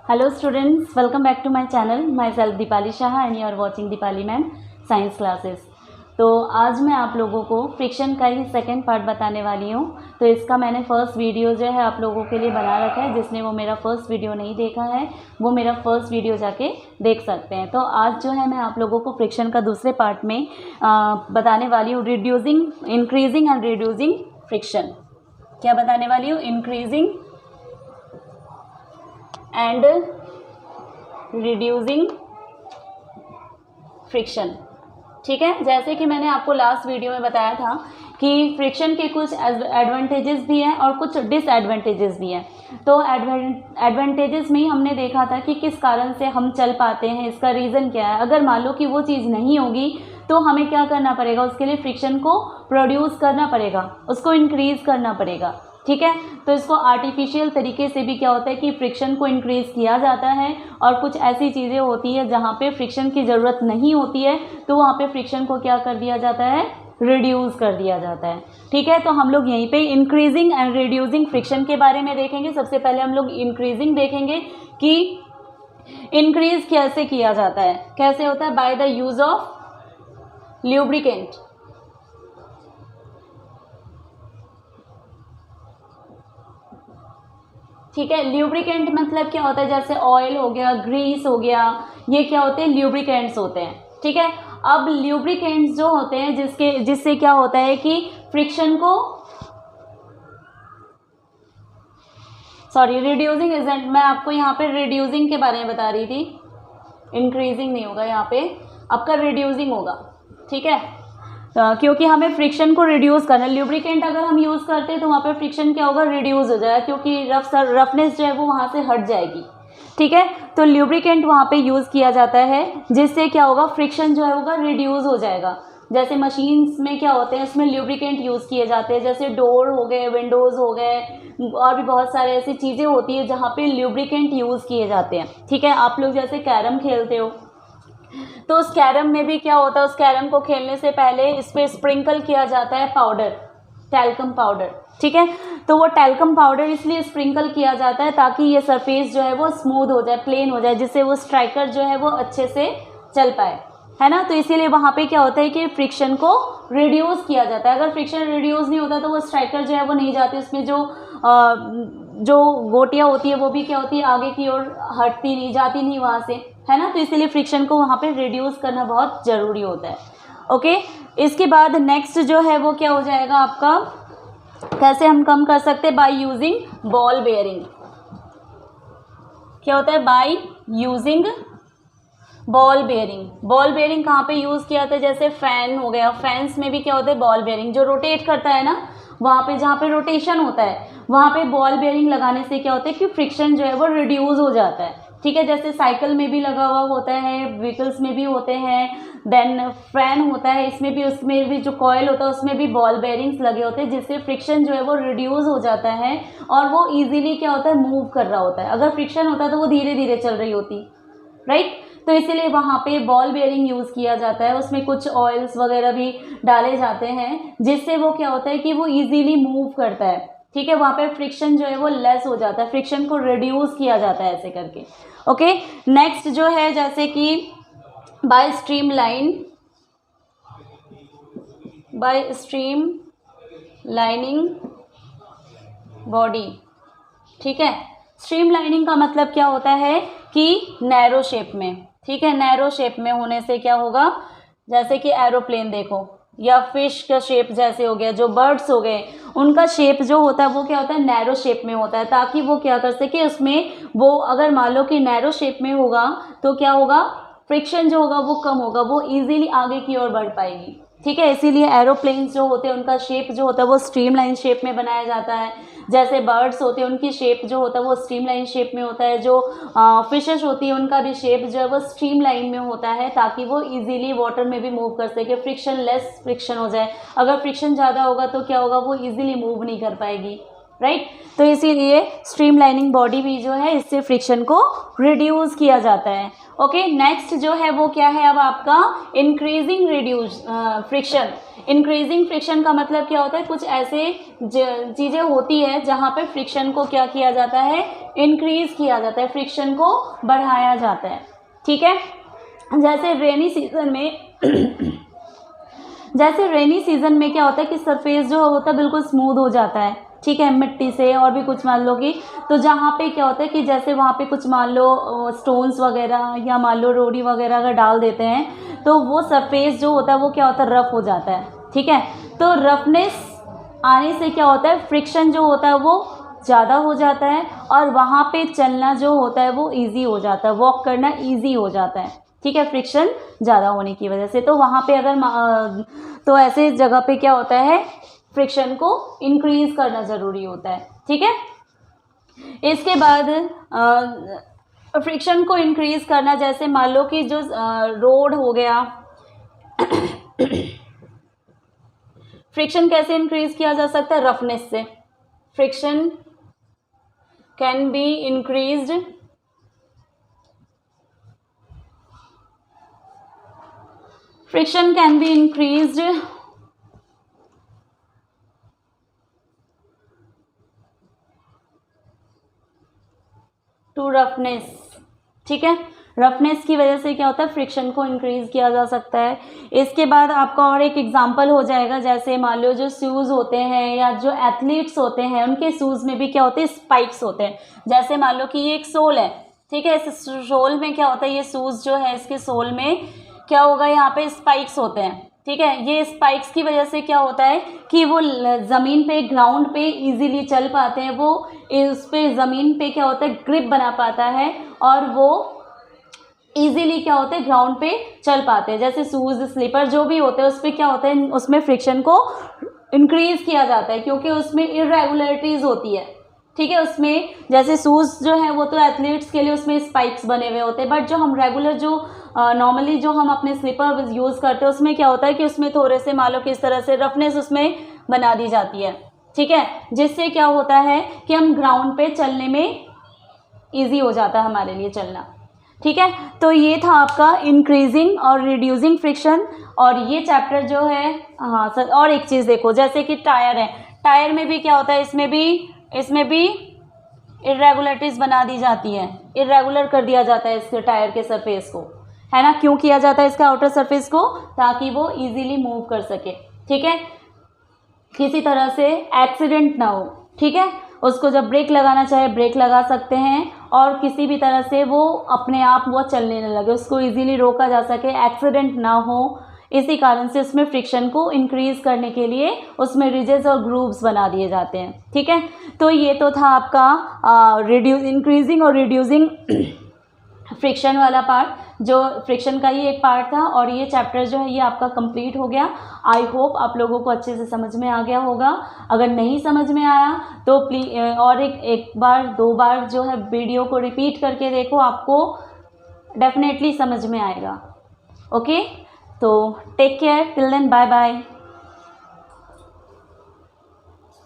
Hello students, welcome back to my channel. Myself Deepali Shah and you are watching Deepali Ma'am Science Classes. तो आज मैं आप लोगों को फ्रिक्शन का ही सेकंड पार्ट बताने वाली हूँ। तो इसका मैंने फर्स्ट वीडियो जो है आप लोगों के लिए बना रखा है। जिसने वो मेरा फर्स्ट वीडियो नहीं देखा है वो मेरा फर्स्ट वीडियो जाके देख सकते हैं। तो आज जो है मैं आप लोगों को फ्रिक्शन का दूसरे पार्ट में बताने वाली हूँ, इंक्रीजिंग एंड रिड्यूसिंग फ्रिक्शन। क्या बताने वाली हूँ? Increasing and reducing friction. ठीक है, जैसे कि मैंने आपको लास्ट वीडियो में बताया था कि फ्रिक्शन के कुछ एडवांटेजेस भी हैं और कुछ डिसएडवांटेजेस भी हैं। तो एडवांटेजेस में ही हमने देखा था कि किस कारण से हम चल पाते हैं, इसका रीज़न क्या है। अगर मान लो कि वो चीज़ नहीं होगी तो हमें क्या करना पड़ेगा, उसके लिए फ्रिक्शन को प्रोड्यूस करना पड़ेगा, उसको इंक्रीज़ करना पड़ेगा। ठीक है, तो इसको आर्टिफिशियल तरीके से भी क्या होता है कि फ्रिक्शन को इंक्रीज़ किया जाता है और कुछ ऐसी चीज़ें होती है जहाँ पे फ्रिक्शन की ज़रूरत नहीं होती है तो वहाँ पे फ्रिक्शन को क्या कर दिया जाता है, रिड्यूस कर दिया जाता है। ठीक है, तो हम लोग यहीं पे इंक्रीजिंग एंड रिड्यूसिंग फ्रिक्शन के बारे में देखेंगे। सबसे पहले हम लोग इंक्रीजिंग देखेंगे कि इंक्रीज कैसे किया जाता है, कैसे होता है, by the use of lubricant. ठीक है, ल्यूब्रिकेंट मतलब क्या होता है, जैसे ऑयल हो गया, ग्रीस हो गया, ये क्या होते हैं, ल्यूब्रिकेंट्स होते हैं। ठीक है, अब ल्यूब्रिकेंट्स जो होते हैं जिससे क्या होता है कि फ्रिक्शन को रिड्यूसिंग एजेंट, मैं आपको यहाँ पे रिड्यूसिंग के बारे में बता रही थी, इंक्रीजिंग नहीं होगा यहाँ पे, आपका रिड्यूसिंग होगा। ठीक है, क्योंकि हमें फ्रिक्शन को रिड्यूस करना है। ल्यूब्रिकेंट अगर हम यूज़ करते हैं तो वहाँ पे फ्रिक्शन क्या होगा, रिड्यूस हो जाएगा, क्योंकि रफनेस जो है वो वहाँ से हट जाएगी। ठीक है, तो ल्यूब्रिकेंट वहाँ पे यूज़ किया जाता है जिससे क्या होगा, फ्रिक्शन जो है होगा रिड्यूस हो जाएगा। जैसे मशीन्स में क्या होते हैं, इसमें ल्यूब्रिकेंट यूज़ किए जाते हैं, जैसे डोर हो गए, विंडोज़ हो गए, और भी बहुत सारे ऐसी चीज़ें होती है जहाँ पे ल्यूब्रिकेंट यूज़ किए जाते हैं। ठीक है, आप लोग जैसे कैरम खेलते हो तो उस कैरम में भी क्या होता है, उस कैरम को खेलने से पहले इस पर स्प्रिंकल किया जाता है पाउडर, टैल्कम पाउडर। ठीक है, तो वो टैल्कम पाउडर इसलिए स्प्रिंकल किया जाता है ताकि ये सरफेस जो है वो स्मूथ हो जाए, प्लेन हो जाए, जिससे वो स्ट्राइकर जो है वो अच्छे से चल पाए, है ना। तो इसीलिए वहाँ पे क्या होता है कि फ्रिक्शन को रिड्यूस किया जाता है। अगर फ्रिक्शन रिड्यूस नहीं होता तो वो स्ट्राइकर जो है वो नहीं जाती, उसमें जो गोटियाँ होती है वो भी क्या होती है, आगे की ओर हटती नहीं, जाती नहीं वहाँ से, है ना। तो इसीलिए फ्रिक्शन को वहाँ पे रिड्यूस करना बहुत ज़रूरी होता है। ओके, इसके बाद नेक्स्ट जो है वो क्या हो जाएगा आपका, कैसे हम कम कर सकते हैं, बाय यूजिंग बॉल बेयरिंग। क्या होता है, by using ball bearing. Ball bearing कहाँ पे यूज़ किया जाता है, जैसे फैन हो गया, फैंस में भी क्या होता है, बॉल बेयरिंग जो रोटेट करता है ना, वहाँ पे जहाँ पे रोटेशन होता है वहाँ पे बॉल बेयरिंग लगाने से क्या होता है कि फ्रिक्शन जो है वो रिड्यूस हो जाता है। ठीक है, जैसे साइकिल में भी लगा हुआ होता है, व्हीकल्स में भी होते हैं, देन फैन होता है, इसमें भी, उसमें भी जो कॉयल होता है उसमें भी बॉल बेयरिंग्स लगे होते हैं, जिससे फ्रिक्शन जो है वो रिड्यूस हो जाता है और वो ईजिली क्या होता है, मूव कर रहा होता है। अगर फ्रिक्शन होता है तो वो धीरे धीरे चल रही होती, राइट। तो इसीलिए वहाँ पे बॉल बेयरिंग यूज़ किया जाता है, उसमें कुछ ऑयल्स वगैरह भी डाले जाते हैं जिससे वो क्या होता है कि वो इजीली मूव करता है। ठीक है, वहाँ पे फ्रिक्शन जो है वो लेस हो जाता है, फ्रिक्शन को रिड्यूस किया जाता है ऐसे करके। ओके, नेक्स्ट जो है जैसे कि बाय स्ट्रीम लाइनिंग बॉडी। ठीक है, स्ट्रीम लाइनिंग का मतलब क्या होता है कि नैरो शेप में। ठीक है, नैरो शेप में होने से क्या होगा, जैसे कि एरोप्लेन देखो, या फिश का शेप जैसे हो गया, जो बर्ड्स हो गए, उनका शेप जो होता है वो क्या होता है, नैरो शेप में होता है, ताकि वो क्या कर सके, उसमें वो अगर मान लो कि नैरो शेप में होगा तो क्या होगा, फ्रिक्शन जो होगा वो कम होगा, वो इजीली आगे की ओर बढ़ पाएगी। ठीक है, इसीलिए एरोप्लेन्स जो होते हैं उनका शेप जो होता है वो स्ट्रीमलाइन शेप में बनाया जाता है। जैसे बर्ड्स होते हैं उनकी शेप जो होता है वो स्ट्रीमलाइन शेप में होता है, जो फिशेस होती है उनका भी शेप जो है वो स्ट्रीमलाइन में होता है, ताकि वो इजीली वाटर में भी मूव कर सके, फ्रिक्शन लेस फ्रिक्शन हो जाए। अगर फ्रिक्शन ज़्यादा होगा तो क्या होगा, वो इजीली मूव नहीं कर पाएगी, राइट। तो इसीलिए स्ट्रीमलाइनिंग बॉडी भी जो है इससे फ्रिक्शन को रिड्यूस किया जाता है। ओके, नेक्स्ट जो है वो क्या है अब आपका, इंक्रीजिंग फ्रिक्शन। इंक्रीजिंग फ्रिक्शन का मतलब क्या होता है, कुछ ऐसे चीज़ें होती है जहाँ पे फ्रिक्शन को क्या किया जाता है, इंक्रीज किया जाता है, फ्रिक्शन को बढ़ाया जाता है। ठीक है, जैसे रेनी सीजन में जैसे रेनी सीजन में क्या होता है कि सरफेस जो होता है बिल्कुल स्मूथ हो जाता है, ठीक है, मिट्टी से और भी कुछ मान लो कि, तो जहाँ पे क्या होता है कि जैसे वहाँ पे कुछ मान लो स्टोन्स वगैरह या मान लो रोड़ी वगैरह अगर डाल देते हैं तो वो सरफेस जो होता है वो क्या होता है, रफ हो जाता है। ठीक है, तो रफनेस आने से क्या होता है, फ्रिक्शन जो होता है वो ज़्यादा हो जाता है और वहाँ पे चलना जो होता है वो ईजी हो जाता है, वॉक करना ईजी हो जाता है। ठीक है, फ्रिक्शन ज़्यादा होने की वजह से। तो वहाँ पे अगर तो ऐसे जगह पे क्या होता है, फ्रिक्शन को इंक्रीज करना ज़रूरी होता है। ठीक है, इसके बाद फ्रिक्शन को इंक्रीज करना, जैसे मान लो कि जो रोड हो गया फ्रिक्शन कैसे इंक्रीज किया जा सकता है, रफनेस से। Friction can be increased to roughness. ठीक है, रफनेस की वजह से क्या होता है, फ्रिक्शन को इंक्रीज किया जा सकता है। इसके बाद आपका और एक एग्जांपल हो जाएगा, जैसे मान लो जो शूज़ होते हैं या जो एथलीट्स होते हैं उनके शूज़ में भी क्या होते हैं, स्पाइक्स होते हैं। जैसे मान लो कि ये एक सोल है, ठीक है, इस सोल में क्या होता है, ये शूज़ जो है इसके सोल में क्या होगा, यहाँ पे स्पाइक्स होते हैं। ठीक है, ये स्पाइक्स की वजह से क्या होता है कि वो ज़मीन पे, ग्राउंड पे इजीली चल पाते हैं, वो इस पे ज़मीन पे क्या होता है, ग्रिप बना पाता है और वो इजीली क्या होता है, ग्राउंड पे चल पाते हैं। जैसे शूज़, स्लीपर जो भी होते हैं उस पर क्या होता है, उसमें फ्रिक्शन को इंक्रीज किया जाता है क्योंकि उसमें इरेगुलरिटीज़ होती है। ठीक है, उसमें जैसे शूज़ जो है वो तो एथलीट्स के लिए उसमें स्पाइक्स बने हुए होते हैं, बट जो हम रेगुलर जो नॉर्मली जो हम अपने स्लीपर यूज़ करते हैं उसमें क्या होता है कि उसमें थोड़े से मान लो किस तरह से रफनेस उसमें बना दी जाती है। ठीक है, जिससे क्या होता है कि हम ग्राउंड पे चलने में ईजी हो जाता है हमारे लिए चलना। ठीक है, तो ये था आपका इंक्रीजिंग और रिड्यूसिंग फ्रिक्शन। और ये चैप्टर जो है, हाँ सर, और एक चीज़ देखो, जैसे कि टायर है, टायर में भी क्या होता है, इसमें भी इरेगुलरिटीज़ बना दी जाती है, इरेगुलर कर दिया जाता है इसके टायर के सरफेस को, है ना। क्यों किया जाता है इसका आउटर सरफेस को, ताकि वो इजीली मूव कर सके। ठीक है, किसी तरह से एक्सीडेंट ना हो। ठीक है, उसको जब ब्रेक लगाना चाहे ब्रेक लगा सकते हैं और किसी भी तरह से वो अपने आप वो चलने न लगे, उसको इजीली रोका जा सके, एक्सीडेंट ना हो। इसी कारण से उसमें फ्रिक्शन को इंक्रीज करने के लिए उसमें रिजेस और ग्रूव्स बना दिए जाते हैं। ठीक है, तो ये तो था आपका इंक्रीजिंग और रिड्यूसिंग फ्रिक्शन वाला पार्ट, जो फ्रिक्शन का ही एक पार्ट था। और ये चैप्टर जो है ये आपका कंप्लीट हो गया। आई होप आप लोगों को अच्छे से समझ में आ गया होगा। अगर नहीं समझ में आया तो प्लीज और एक बार 2 बार जो है वीडियो को रिपीट करके देखो, आपको डेफिनेटली समझ में आएगा। ओके, तो take care, till then, bye bye.